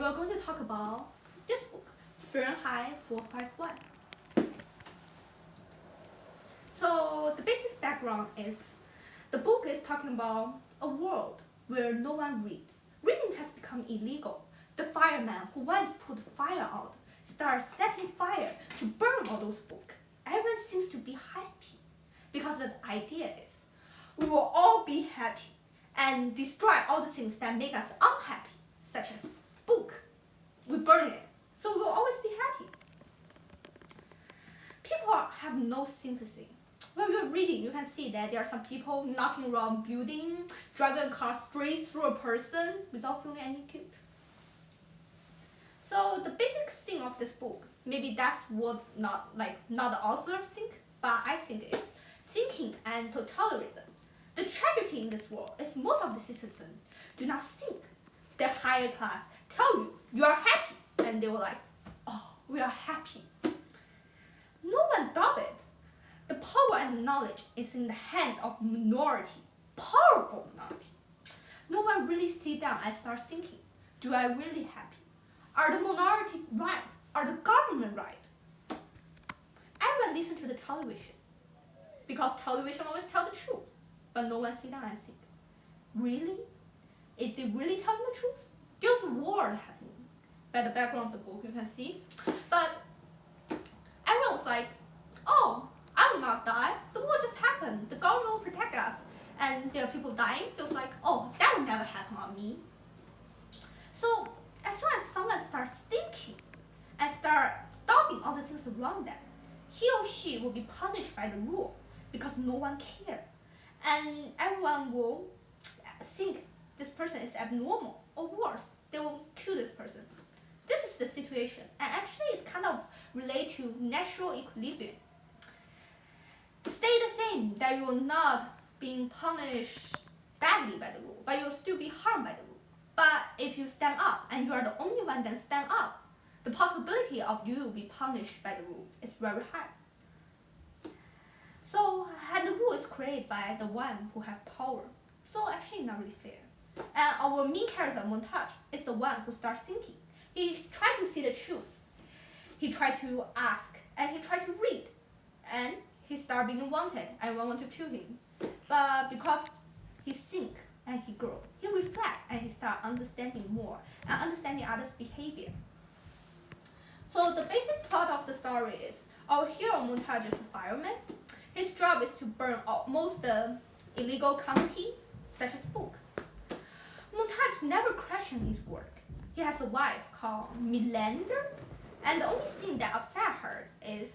are going to talk about this book, Fahrenheit 451. So the basic background is the book is talking about a world where no one reads. Reading has become illegal. The fireman who once put fire out starts setting fire to burn all those books. Everyone seems to be happy because the idea is we will all be happy and destroy all the things that make us unhappy, such as book. We burn it, so we will always be happy. People have no sympathy. When you're reading, you can see that there are some people knocking around building, driving a car straight through a person without feeling any guilt. So the basic thing of this book, maybe that's what not the author think, but I think it's thinking and totalitarianism. The tragedy in this world is most of the citizens do not think. The higher class tell you are happy, and they were like, oh, we are happy. No one does it. The power and knowledge is in the hand of minority, powerful minority. No one really sit down and start thinking, do I really happy? Are the minority right? Are the government right? Everyone listen to the television because television always tell the truth, but no one sit down and think, really? Is they really telling the truth? There's a war happening. By the background of the book you can see, but everyone was like, oh, I will not die. The war just happened. The government will protect us. And there are people dying. They was like, oh, that will never happen on me. So as soon as someone starts thinking and start stopping all the things around them, he or she will be punished by the rule because no one cares. And everyone will think this person is abnormal, or worse, they will kill this person. This is the situation, and actually it's kind of related to natural equilibrium. Stay the same, that you will not being punished badly by the rule, but you will still be harmed by the rule. But if you stand up and you are the only one that stand up, the possibility of you be punished by the rule is very high. So and the rule is created by the one who have power. So actually not really fair. And our main character Montage is the one who starts thinking. He tried to see the truth. He tried to ask and he tried to read. And he started being wanted. Everyone want to kill him. But because he think and he grow, he reflect and he start understanding more and understanding others' behavior. So the basic plot of the story is our hero Montage is a fireman. His job is to burn out most the illegal commodity, such as book. Montage never questions his work. He has a wife called Melander, and the only thing that upset her is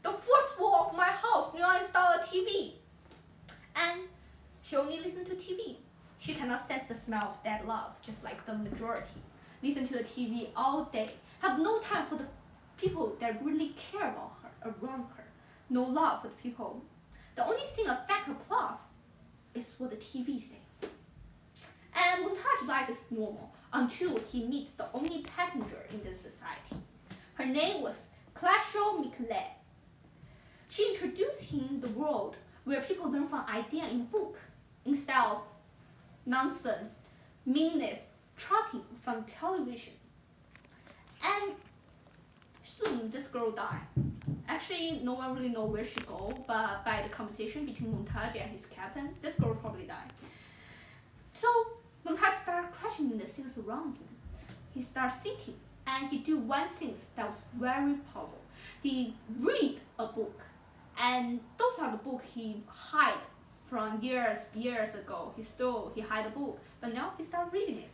the fourth wall of my house do not install a TV. And she only listens to TV. She cannot sense the smell of dead love, just like the majority. Listen to the TV all day, have no time for the people that really care about her, around her. No love for the people. The only thing affect her plot is what the TV say. And Montage's life is normal until he meets the only passenger in this society. Her name was Clasho Mikle. She introduced him the world where people learn from idea in book instead of nonsense, meanness, charting from television. And soon this girl died. Actually, no one really knows where she go, but by the conversation between Montage and his captain, this girl probably died. So Montage started questioning the things around him. He started thinking, and he do one thing that was very powerful. He read a book, and those are the books he hide from years ago. He hide a book, but now he started reading it.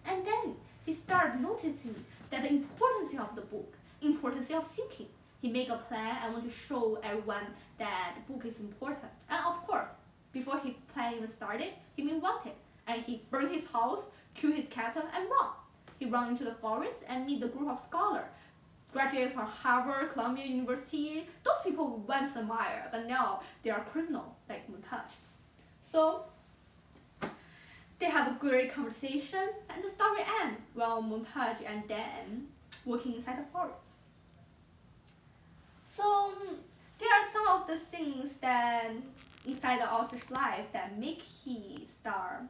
And then he started noticing that the importance of the book, importance of thinking. He make a plan and want to show everyone that the book is important. And of course, before his plan even started, he been wanted. And he burned his house, killed his captain, and run. He ran into the forest and meet the group of scholars. Graduated from Harvard, Columbia University. Those people once admired, but now they are criminal, like Montage. So they have a great conversation, and the story ends while Montage and Dan walking inside the forest. So there are some of the things that inside the author's life that make he start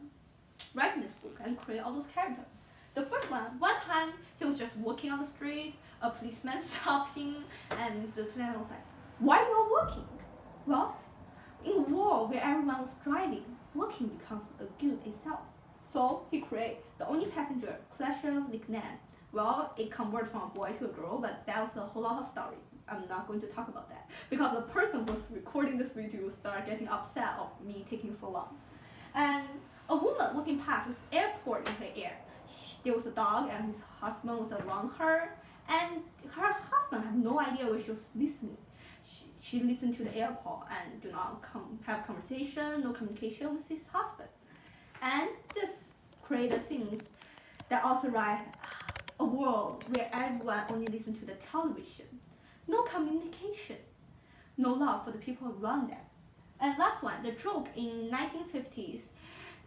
writing this book and create all those characters. The first one time he was just walking on the street, a policeman stopped him, and the policeman was like, "Why you are walking?" Well, in a world where everyone was driving, walking becomes a good itself. So he created the only passenger, pleasure nickname. Well, it converted from a boy to a girl, but that was a whole lot of story. I'm not going to talk about that because the person who was recording this video started getting upset of me taking so long. And a woman walking past this airport in her ear. There was a dog and his husband was around her, and her husband had no idea where she was listening. She listened to the airport and do not have conversation, no communication with his husband. And this created things that also write a world where everyone only listens to the television. No communication, no love for the people around them. And last one, the joke in 1950s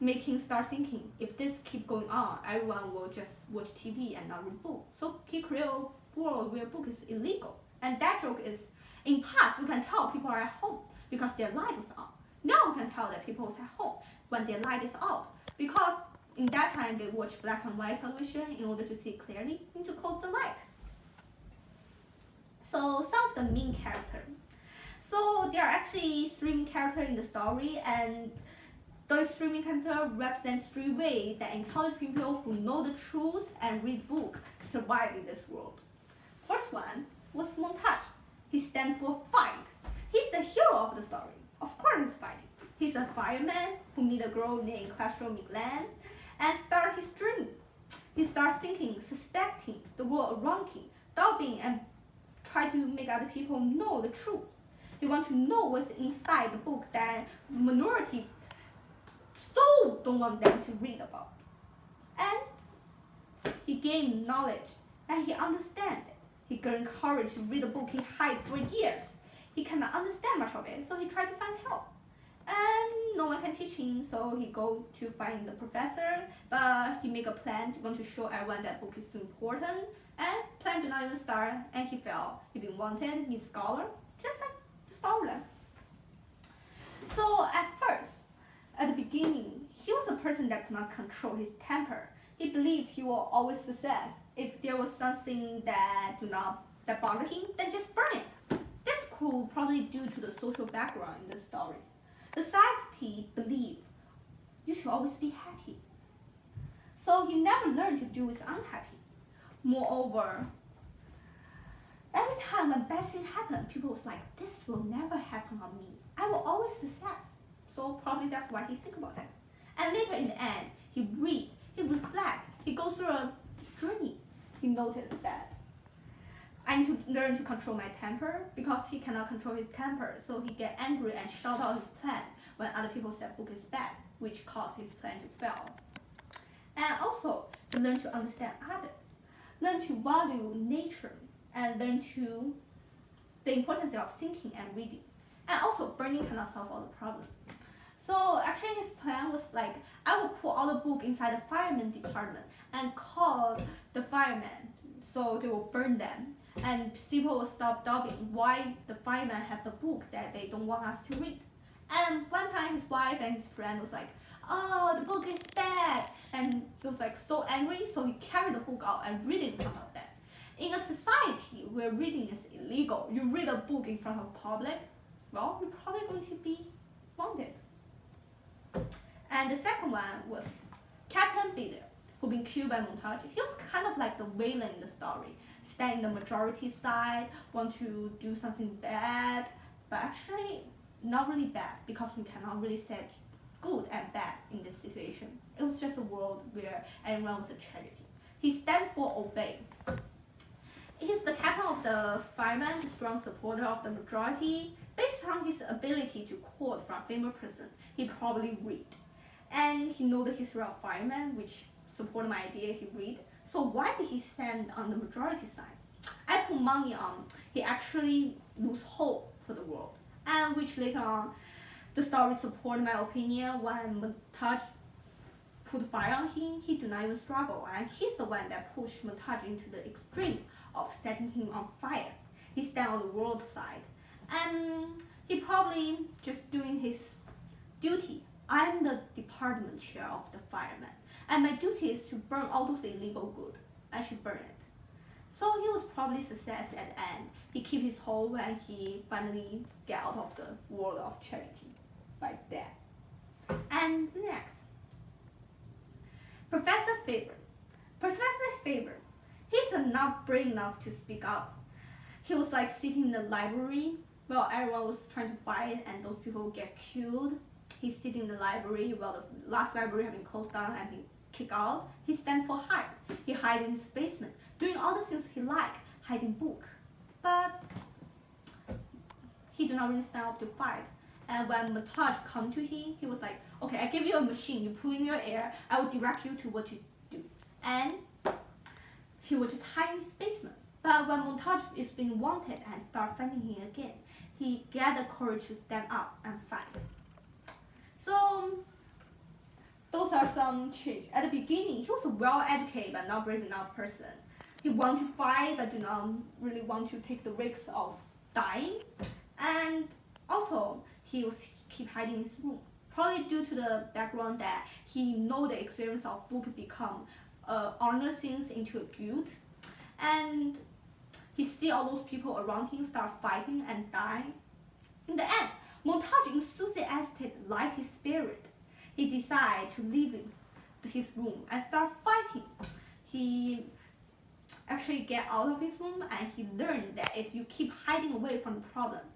make him start thinking, if this keep going on, everyone will just watch TV and not read book. So he created a world where book is illegal. And that joke is, in past we can tell people are at home because their light was on. Now we can tell that people is at home when their light is out because in that time they watch black and white television in order to see clearly and to close the light. So some of the main characters. So there are actually three main characters in the story, and those three main characters represent three ways that intelligent people who know the truth and read book survive in this world. First one was Montage. He stands for fight. He's the hero of the story. Of course he's fighting. He's a fireman who meet a girl named Castro Miglan and start his journey. He starts thinking, suspecting the world around him, doubting and try to make other people know the truth. He wants to know what's inside the book that minority so don't want them to read about. And he gained knowledge and he understands it. He gained courage to read a book he hid for years. He cannot understand much of it, so he tried to find help. And no one can teach him, so he go to find the professor, but he make a plan to want to show everyone that book is so important, and plan did not even start, and he failed. He been wanted, meet scholar, just like the storyline. So at first, at the beginning, he was a person that could not control his temper. He believed he will always success. If there was something that bothered him, then just burn it. This could probably due to the social background in the story. The society believed you should always be happy. So he never learned to do with unhappy. Moreover, every time when bad thing happened, people was like, this will never happen on me. I will always success. So probably that's why he think about that. And later in the end, he read, he reflect, he goes through a journey. He noticed that I need to learn to control my temper because he cannot control his temper. So he get angry and shout out his plan when other people said book is bad, which caused his plan to fail. And also, to learn to understand others, learn to value nature, and learn to the importance of thinking and reading. And also, burning cannot solve all the problems. So actually his plan was like, I will put all the book inside the fireman department and call the firemen so they will burn them. And people will stop doubting why the firemen have the book that they don't want us to read. And one time his wife and his friend was like, oh, the book is bad. And he was like so angry, so he carried the book out and read it in front of them. In a society where reading is illegal, you read a book in front of public, well, you're probably going to be wanted. And the second one was Captain Bitter, who been killed by Montage. He was kind of like the villain in the story, stand in the majority side, want to do something bad, but actually not really bad because we cannot really say good and bad in this situation. It was just a world where everyone was a tragedy. He stands for obey. He's the captain of the firemen, strong supporter of the majority. Based on his ability to quote from famous person, he probably read. And he know the history of firemen, which supported my idea he read. So why did he stand on the majority side? I put money on he actually lose hope for the world. And which later on, the story supported my opinion when Montage put fire on him, he do not even struggle. And he's the one that pushed Montage into the extreme of setting him on fire. He stand on the world side. And he probably just doing his duty. I'm the department chair of the firemen. and my duty is to burn all those illegal goods. I should burn it. So he was probably success at the end. He keep his hope and he finally get out of the world of charity like that. And next, Professor Faber. Professor Faber, he's not brave enough to speak up. He was like sitting in the library while everyone was trying to fight and those people get killed. He's sitting in the library while the last library had been closed down and been kicked out. He stands for hide. He hide in his basement, doing all the things he like, hiding book. But he did not really stand up to fight. And when Montage come to him, he was like, okay, I give you a machine, you put in your air, I will direct you to what to do. And he would just hide in his basement. But when Montage is being wanted and start fighting him again, he get the courage to stand up and fight. So those are some changes. At the beginning, he was a well-educated but not brave enough person. He wanted to fight but do not really want to take the risk of dying. And also, he was keep hiding in his room. Probably due to the background that he know the experience of book become honor things into a guilt. And he see all those people around him start fighting and dying. In the end, Montage enthusiastic like his spirit. He decided to leave his room and start fighting. He actually get out of his room and he learned that if you keep hiding away from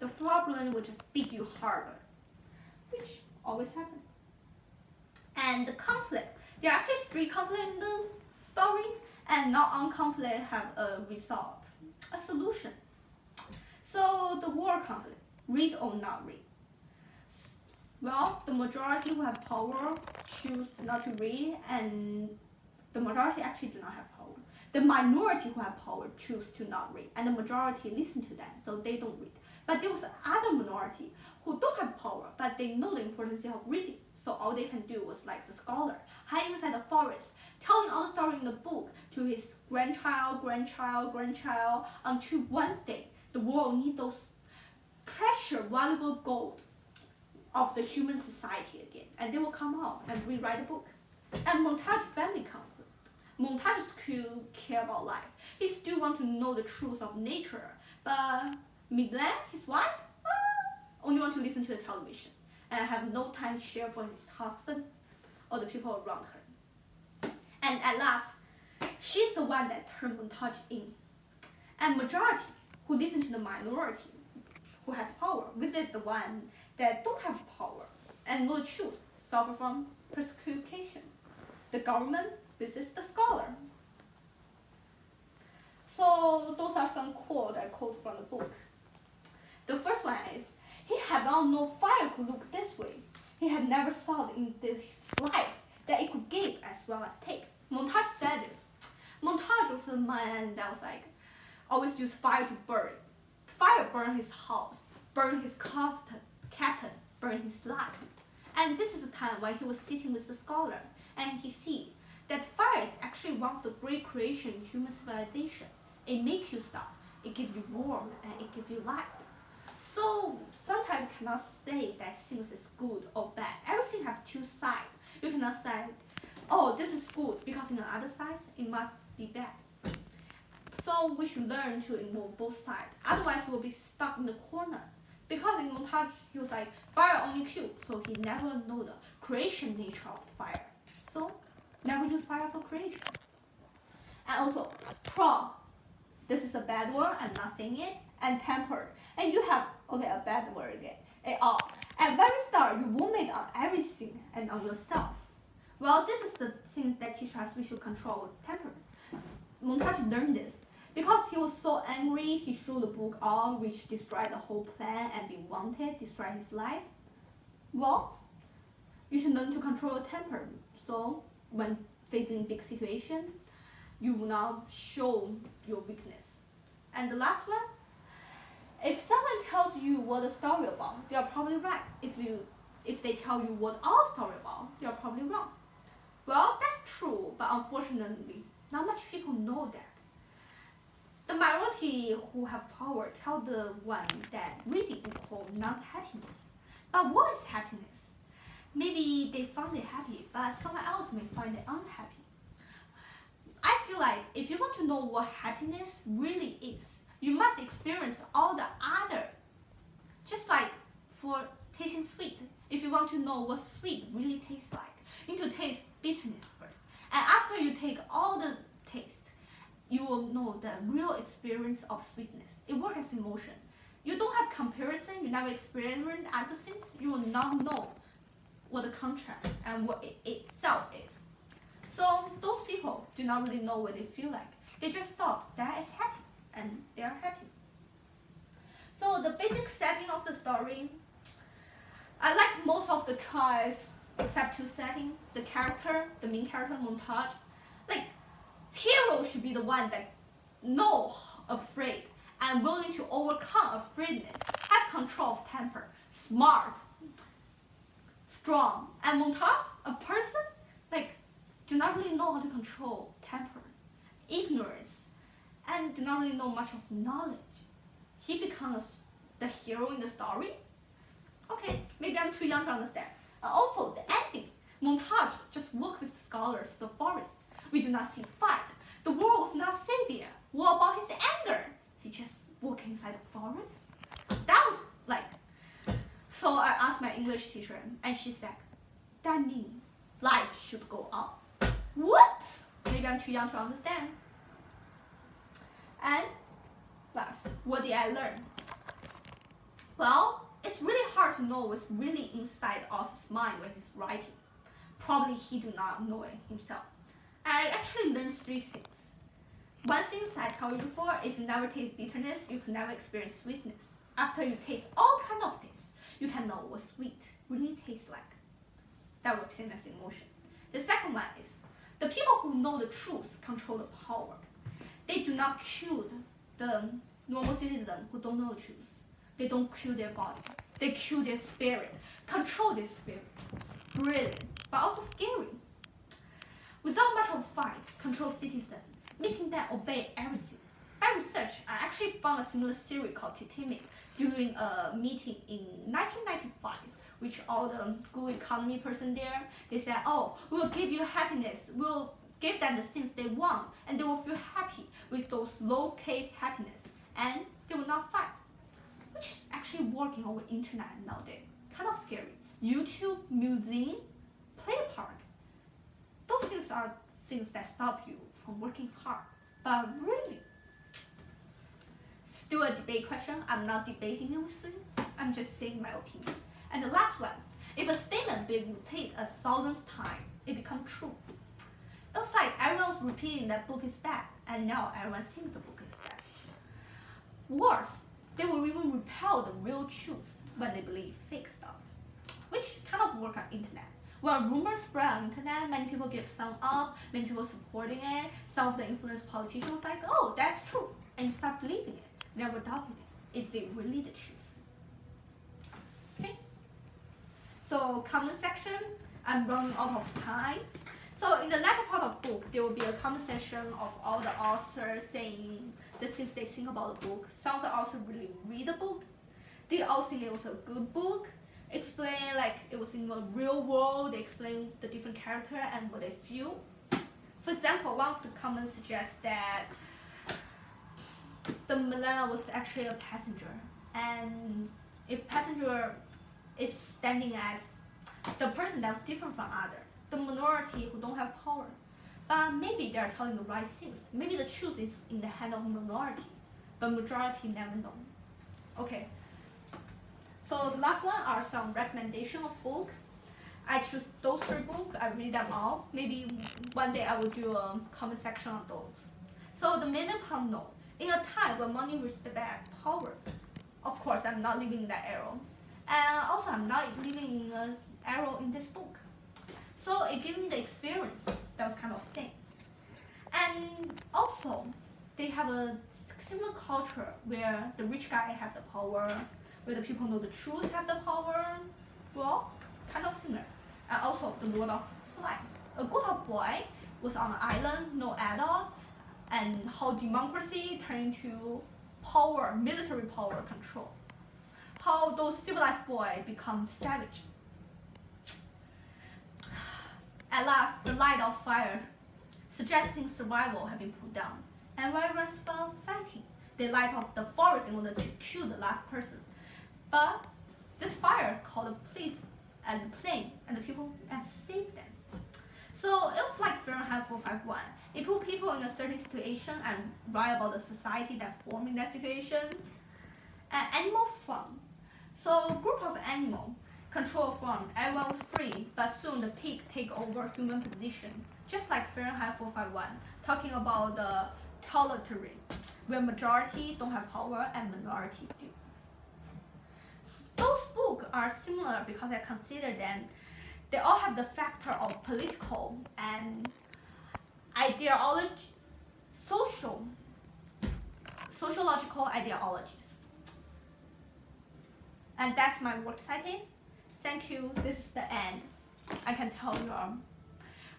the problem will just beat you harder, which always happens. And the conflict, there are actually 3 conflicts in the story, and not all conflicts have a result, a solution. So the war conflict, read or not read. Well, the majority who have power choose not to read, and the majority actually do not have power. The minority who have power choose to not read, and the majority listen to them, so they don't read. But there was other minority who don't have power, but they know the importance of reading. So all they can do was like the scholar, hide inside the forest, telling all the story in the book to his grandchild, until one day the world needs those precious, valuable gold of the human society again, and they will come out and rewrite the book. And Montage family conflict. Montage still care about life. He still want to know the truth of nature, but Miglen, his wife, only want to listen to the television and have no time to share for his husband or the people around her. And at last, she's the one that turned Montage in. And majority who listen to the minority who has power visit the one that don't have power and know the truth, suffer from persecution. The government visits the scholar. So those are some quotes I quote from the book. The first one is, he had not known fire could look this way. He had never thought in his life that it could give as well as take. Montage said this. Montage was a man that was like, always use fire to burn. Fire burned his house, burned his captain, burned his life. And this is the time when he was sitting with the scholar, and he see that fire is actually one of the great creation in human civilization. It makes you stuff, it gives you warmth, and it gives you light. So sometimes you cannot say that things is good or bad. Everything has 2 sides. You cannot say, oh, this is good because in the other side it must be bad. So we should learn to involve both sides. Otherwise we'll be stuck in the corner. Because in Montage he was like, fire only kills, so he never know the creation nature of fire. So never use fire for creation. And also, prom. This is a bad word, I'm not saying it. And tempered. And you have, okay, a bad word again. At very start, you vomit on everything and on yourself. Well, this is the things that teach us we should control temper. Montage learned this. Because he was so angry, he threw the book on, which destroyed the whole plan and be wanted, destroy his life. Well, you should learn to control your temper. So when facing big situation, you will not show your weakness. And the last one, if someone tells you what a story about, they are probably right. If they tell you what our story about, they are probably wrong. Well, that's true, but unfortunately, not much people know that. The minority who have power tell the one that reading equals not happiness. But what is happiness? maybe they found it happy, but someone else may find it unhappy. I feel like if you want to know what happiness really is, you must experience all the other. Just like for tasting sweet, if you want to know what sweet really tastes like, you need to taste bitterness first. And after you take all the taste, you will know the real experience of sweetness. It works as emotion. You don't have comparison, you never experience other things, you will not know what the contrast and what it itself is. So those people do not really know what they feel like. They just thought that is happy and they are happy. So the basic setting of the story, I like most of the choice except two settings. The character, the main character montage. Like hero should be the one that know afraid and willing to overcome afraidness, have control of temper, smart, strong. And montage, a person like do not really know how to control temper, ignorance, and do not really know much of knowledge. He becomes the hero in the story. Okay, maybe I'm too young to understand. Also, the ending. Montage just work with scholars, the forest. We do not see fight. The world was not savior. What about his anger? He just walked inside the forest. That was like. So I asked my English teacher, and she said, that means life should go on. What? Maybe I'm too young to understand. And last, what did I learn? Well, it's really hard to know what's really inside Oss's mind when he's writing. Probably he do not know it himself. I actually learned 3 things. One thing I told you before, if you never taste bitterness, you can never experience sweetness. After you taste all kinds of things, you can know what sweet really tastes like. That works same as emotion. The second one is, the people who know the truth control the power. They do not kill the normal citizens who don't know the truth. They don't kill their body. They kill their spirit. Control their spirit. Brilliant, but also scary. Without much of a fight, control citizens, making them obey everything. By research, I actually found a similar theory called Titanic during a meeting in 1995, which all the good economy person there, they said, oh, we'll give you happiness. We'll give them the things they want, and they will feel happy with those low-case happiness, and they will not fight. Which is actually working over internet nowadays. Kind of scary. YouTube, museum, play park. Those things are things that stop you from working hard. But really, still a debate question. I'm not debating it with you. I'm just saying my opinion. And the last one, if a statement be repeated 1,000 times, it becomes true. It was like everyone's repeating that book is bad, and now everyone thinks the book is bad. Worse, they will even repel the real truth when they believe fake stuff, which kind of work on internet. When rumors spread on internet, many people give thumb up, many people supporting it. Some of the influenced politicians like, oh, that's true, and you start believing it, never doubting it, if they really the truth. Okay. So comment section, I'm running out of time. So in the latter part of the book, there will be a comment section of all the authors saying the things they think about the book. Some of the authors really read the book. They all think it was a good book. Explain like it was in the real world. They explain the different character and what they feel. For example, one of the comments suggests that the Millennial was actually a passenger, and if passenger is standing as the person that's different from other, the minority who don't have power, but maybe they are telling the right things. Maybe the truth is in the hand of minority, but majority never know. Okay. So the last one are some recommendation of book. I choose those 3 books. I read them all. Maybe one day I will do a comment section on those. So the main point, no. In a time when money respects power, of course I'm not living in that era, and also I'm not living in an era in this book. So it gave me the experience that was kind of same. And also, they have a similar culture where the rich guy have the power, where the people know the truth have the power. Well, kind of similar. And also the world of life. A good old boy was on an island, no adult, and how democracy turned into power, military power control. How those civilized boys become savage. At last, the light of fire, suggesting survival, had been put down, and ravens fell fighting. They light up the forest in order to kill the last person. But this fire called the police and the plane and the people and saved them. So it was like Fahrenheit 451. It put people in a certain situation and write about the society that formed in that situation. And animal farm. So a group of animals control a farm. Everyone was free, but soon the pig take over human position. Just like Fahrenheit 451, talking about the totalitarian, where majority don't have power and minority do. Those books are similar because I consider them, they all have the factor of political and ideology, sociological ideologies. And that's my work citing. Thank you. This is the end. I can tell you are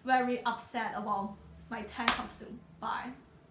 very upset about my time consumed. Bye.